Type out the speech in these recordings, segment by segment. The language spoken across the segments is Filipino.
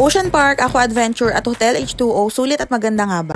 Ocean Park, Aqua Adventure at Hotel H2O, sulit at maganda nga ba?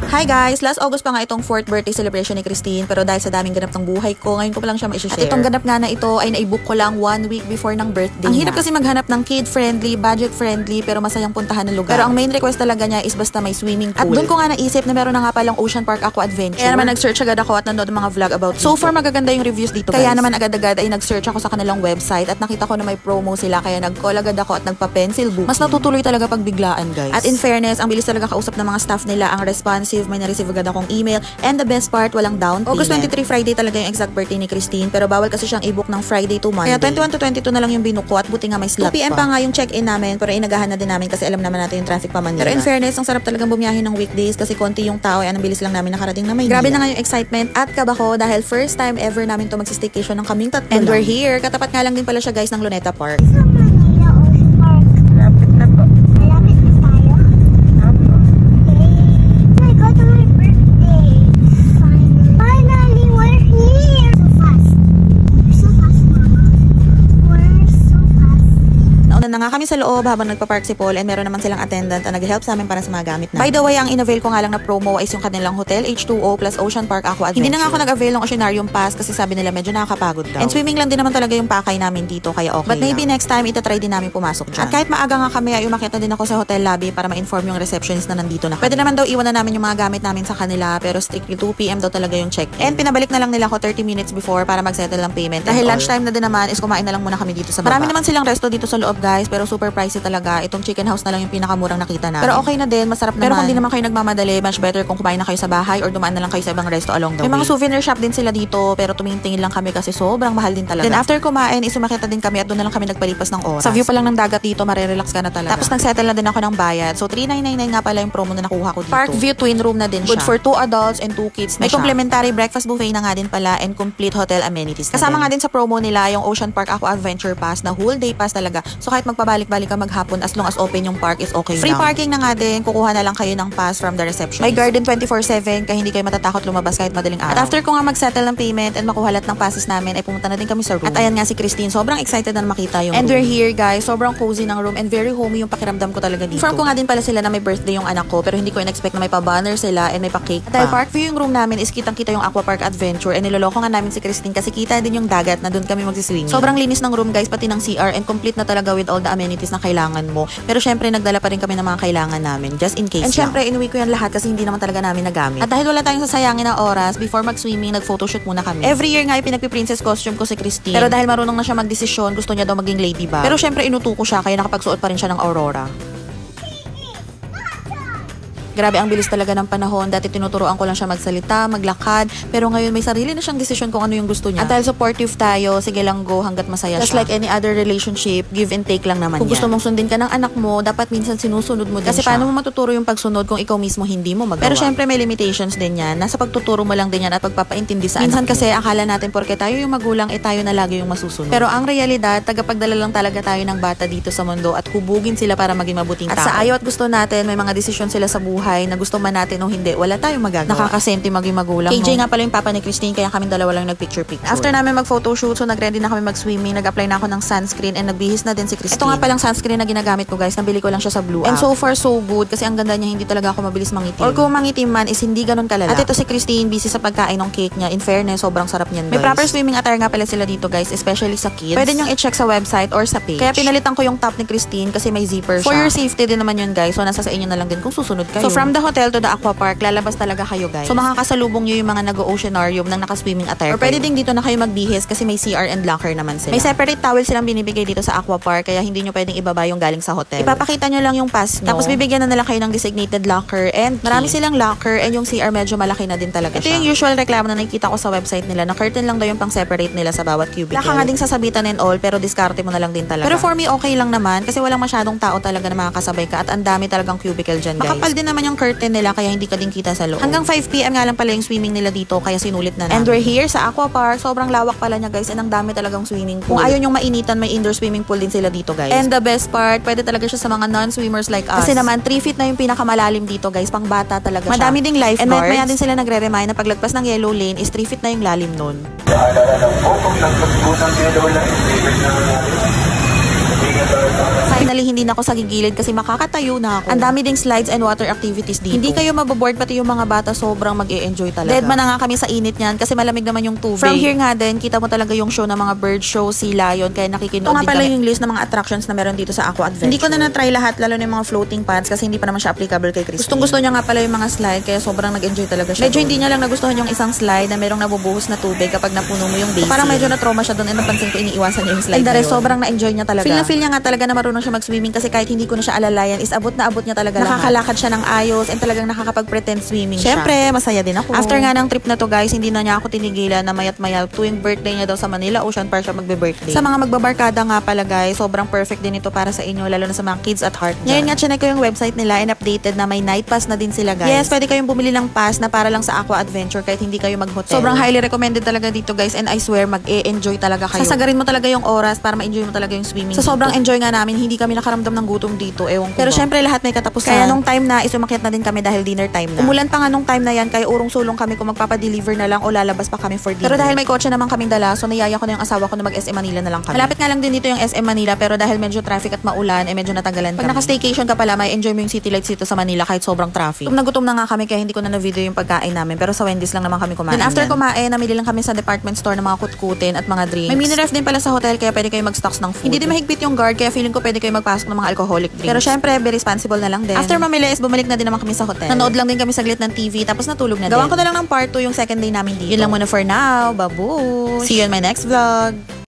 Hi guys! Last August pa nga itong 4th birthday celebration ni Christine, pero dahil sa daming ganap ng buhay ko, ngayon ko pa lang siya ma-share. At itong ganap nga na ito ay naibook ko lang 1 week before ng birthday. Ang hirap kasi maghanap ng kid-friendly, budget-friendly, pero masayang puntahan ng lugar. Pero ang main request talaga niya is basta may swimming pool. At doon ko nga naisip na meron na nga palang Ocean Park Aqua Adventure. Kaya naman nag-search agad ako at nanood ng mga vlog about so far magaganda yung reviews dito guys. Kaya naman agad-agad ay nag-search ako sa kanilang website at nakita ko na may promo sila, kaya nag-call agad ako at nagpa-pencil book. Mas natutuloy talaga pag biglaan guys. At in fairness, ang bilis talaga kausap ng mga staff nila, ang responsive, may na-receive agad akong email, and the best part, walang down payment. August 23 Friday talaga yung exact birthday ni Christine, pero bawal kasi siyang i-book ng Friday to Monday. Kaya 21 to 22 na lang yung binuko at buti nga may slot 2 PM pa nga yung check-in namin, pero inagahan na din namin kasi alam naman natin yung traffic pa Manila. Pero in fairness, ang sarap talagang bumiyahin ng weekdays kasi konti yung tao, ang bilis lang namin nakarating na Maynila. Grabe na nga yung excitement at kaba ko dahil first time ever namin to magsi-staycation ng kaming tatlo. And we're here. Katapat nga lang din pala siya guys ng Luneta Park. Lapit na po. Malapit na tayo? Opo. Okay. Oh my God, my birthday. Finally, we're here. So fast. We're so fast, Mama. We're so fast. Nauna na nga kami sa loob habang nagpa-park si Paul, and meron naman silang attendant na nag-help sa amin para sa mga gamit na. By the way, ang in-avail ko nga lang na promo is yung kanilang Hotel H2O plus Ocean Park Aqua Adventure. Hindi na nga ako nag-avail ng Oceanarium Pass kasi sabi nila medyo nakakapagod daw. And swimming lang din naman talaga yung pakay namin dito, kaya okay. But maybe next time itatry din namin pumasok dyan. At kahit maaga nga kami ay umakyat na din ako sa hotel lobby para ma-inform yung receptionist na nandito na kami. Pwede naman daw iwan na namin yung mga gamit namin sa kanila, pero strictly 2 PM daw talaga yung check-in. And pinabalik na lang nila ako 30 minutes before para mag-settle ng payment. Dahil lunchtime na din naman is kumain na lang muna kami dito sa baba. Marami naman silang resto dito sa loob guys, pero super pricey talaga. Itong chicken house na lang yung pinakamurang nakita namin. Pero okay na din, masarap naman. Pero kung di naman kayo nagmamadali, much better kung kumain na kayo sa bahay or dumaan na lang kayo sa ibang resto along the way. May mga souvenir shop din sila dito, pero tumingin lang kami kasi sobrang mahal din talaga. Then after kumain, isumakita din kami at doon na lang kami nagpalipas ng oras. Sa view pa lang ng dagat dito, marerelax ka na talaga. Tapos nagsettle na din ako ng bayad. So 3,999 nga pala yung promo na nakuha ko dito. Park View twin room na din siya. Good for 2 adults and 2 kids na may siya. Complimentary breakfast buffet na nga din pala and complete hotel amenities. Kasama nga din sa promo nila yung Ocean Park Aqua Adventure Pass na whole day pass talaga. So kahit magpabalik-balik ka maghapon, as long as open yung park is okay. Free parking na nga din, kukuha na lang kayo ng pass from the reception. May garden 24/7 kaya hindi kayo matatakot lumabas kahit madaling araw. At after ko nga mag-settle ng payment and makuha lahat ng passes namin, ay pumunta na din kami sa room. At ayan nga si Christine, sobrang excited na makita yung room. And we're here guys, sobrang cozy ng room and very homey yung pakiramdam ko talaga dito. Inform ko nga din pala sila na may birthday yung anak ko, pero hindi ko in-expect na may pa-banner sila and may pa-cake pa. At dahil Park View yung room namin is kitang-kita yung Aqua Park Adventure, and niloloko nga namin si Christine kasi kita din yung dagat na doon kami magsiswimming. Sobrang linis ng room guys, pati ng CR, and complete na talaga with all the amenities na kailangan mo. Pero syempre nagdala pa rin kami ng mga kailangan namin just in case. And syempre inuwi ko yan lahat kasi hindi naman talaga namin nagamit. At dahil wala tayong sasayangin na oras, before mag-swimming, nag-photoshoot muna kami. Every year nga pinagpi-princess costume ko si Christine. Pero dahil marunong na siya magdesisyon, gusto niya daw maging ladybug. Pero syempre inutuko siya kaya nakapagsuot pa rin siya ng Aurora. Grabe, ang bilis talaga ng panahon. Dati tinuturoan ko lang siya magsalita, maglakad, pero ngayon may sarili na siyang desisyon kung ano yung gusto niya. At dahil supportive tayo, sige lang go hanggat masaya siya. Just like any other relationship, give and take lang naman. Kung gusto mong sundin ka ng anak mo, dapat minsan sinusunod mo din kasi siya. Paano mo matuturo yung pagsunod kung ikaw mismo hindi mo magawa? Pero syempre may limitations din yan. Nasa pagtuturo mo lang din yan at pagpapaintindi sa anak. Minsan kasi akala natin porke tayo yung magulang, tayo na lagi yung masusunod. Pero ang realidad, tagapagdala lang talaga tayo ng bata dito sa mundo at hubugin sila para maging mabuting tao. At sa ayaw at gusto natin, may mga desisyon sila sa buhay na gusto man natin o hindi, wala tayong magagawa. Nakakasenti maging magulang. KJ nga pala yung papa ni Christine, kaya kaming dalawa lang nagpicture-picture. After namin mag-photoshoot, so nag-ready na kami mag-swimming, nag-apply na ako ng sunscreen and nagbihis na din si Christine. Ito nga palang sunscreen na ginagamit ko guys, nabili ko lang siya sa Blue App. And so far so good kasi ang ganda niya, hindi talaga ako mabilis mangitim. Or kung mangitim man is hindi ganun kalala. At ito si Christine, busy sa pagkain ng cake niya. In fairness, sobrang sarap niyan guys. May proper swimming attire nga pala sila dito guys, especially sa kids. Pwede niyong i-check sa website or sa page. Kaya pinalitan ko yung top ni Christine kasi may zipper siya. For your safety din naman yun guys, so nasa sa inyo na lang din kung susunod kayo. So from the hotel to the Aqua Park, lalabas talaga kayo guys. So makakasalubong nyo yung mga nag-oceanarium ng naka-swimming attire. Or pwede din dito na kayo magbihis kasi may CR and locker naman sila. May separate towel silang binibigay dito sa Aqua Park kaya hindi nyo pwedeng ibaba yung galing sa hotel. Ipapakita nyo lang yung pass nyo. Tapos bibigyan na nila kayo ng designated locker and marami silang locker and yung CR medyo malaki na din talaga siya. Ito yung usual reklamo na nakikita ko sa website nila na curtain lang daw yung pang separate nila sa bawat cubicle. Laka nga ding sasabitan and all pero diskarte mo na lang din talaga. Pero for me okay lang naman kasi walang masyadong tao talaga na makakasabay ka at ang dami talagang cubicle dyan guys. Makapal din naman yung curtain nila kaya hindi ka din kita sa loob. Hanggang 5 PM nga lang pala yung swimming nila dito kaya sinulit na namin. And we're here sa Aqua Park. Sobrang lawak pala niya guys and ang dami talagang swimming pool. Kung ayaw nyong mainitan, may indoor swimming pool din sila dito guys. And the best part, pwede talaga siya sa mga non-swimmers like us. Kasi naman 3 feet na yung pinakamalalim dito guys, pang bata talaga siya. Madami ding lifeguards. And maya din sila nagre-remind na paglagpas ng yellow lane is 3 feet na yung lalim nun. Finally Totally hindi na ako sa gigilid kasi makakatayo na ako. Ang dami ding slides and water activities dito. Hindi kayo maboboard, pati yung mga bata sobrang mag-e-enjoy talaga. Dead man na nga kami sa init niyan kasi malamig naman yung tubig. From here nga din, kita mo talaga yung show ng mga bird show, si Lion, kaya nakikinood din kami. Ito nga pala yung list ng mga attractions na meron dito sa Aqua Adventure. Hindi ko na na-try lahat, lalo na yung mga floating pads kasi hindi pa naman siya applicable kay Christine. Gustong gusto niya nga pala yung mga slide kaya sobrang nag-enjoy talaga siya. Medyo hindi niya lang nagustuhan yung isang slide na merong nabubuhos na tubig kapag napuno mo yung basin. So, parang medyo na-trauma siya doon and napansin ko iniiwasan niya yung slide. And the rest, sobrang na-enjoy niya talaga. Feel niya nga talaga na marunong siya mag-swimming kasi kahit hindi ko na siya alalayan is abot na abot niya talaga. Nakakalakad siya ng ayos and talagang nakakapag-pretend swimming siya. Syempre, masaya din ako. After nga ng trip na to guys, hindi na niya ako tinigilan na mayat mayal tuwing birthday niya daw sa Manila Ocean Park siya magbe-birthday. Sa mga magbabarkada nga pala guys, sobrang perfect din ito para sa inyo lalo na sa mga kids at heart. Ngayon nga chinek ko yung website nila and updated na may night pass na din sila guys. Yes, pwede kayong bumili ng pass na para lang sa Aqua Adventure kahit hindi kayo mag-hotel. Sobrang highly recommended talaga dito guys and I swear mag-e-enjoy talaga kayo. Sasagarin mo talaga yung oras para ma-enjoy mo talaga yung swimming. Sa sobrang enjoy nga namin, hindi kami nakaramdam ng gutom dito. Ewan ko. Pero syempre lahat may katapusan. Kaya nung time na isumakyat na din kami dahil dinner time na. Umulan pa nga nung time na yan kaya urong-sulong kami kung magpapa-deliver na lang o lalabas pa kami for dinner. Pero dahil may kotse naman kaming dala, so niyaya ko na yung asawa ko na mag-SM Manila na lang kami. Malapit nga lang din dito yung SM Manila pero dahil medyo traffic at maulan, medyo natagalan kami. Pag naka-staycation ka pala, may enjoy mo yung city lights dito sa Manila kahit sobrang traffic. Gutom na nga kami kaya hindi ko na na-video yung pagkain namin pero sa Wendy's lang naman kami kumain. Then after kumain, namili lang kami sa department store ng mga kutkutin at mga drinks. May mini ref din pala sa hotel kaya pwede kayo mag-stocks ng food. Hindi din mahigpit yung guard kaya feeling ko pwede kayo magpasok ng mga alcoholic drinks. Pero syempre, be responsible na lang din. After mamili is bumalik na din naman kami sa hotel. Nanood lang din kami saglit ng TV tapos natulog na din. Gawan ko na lang ng part 2 yung second day namin dito. Yun lang muna for now. Babu! See you in my next vlog!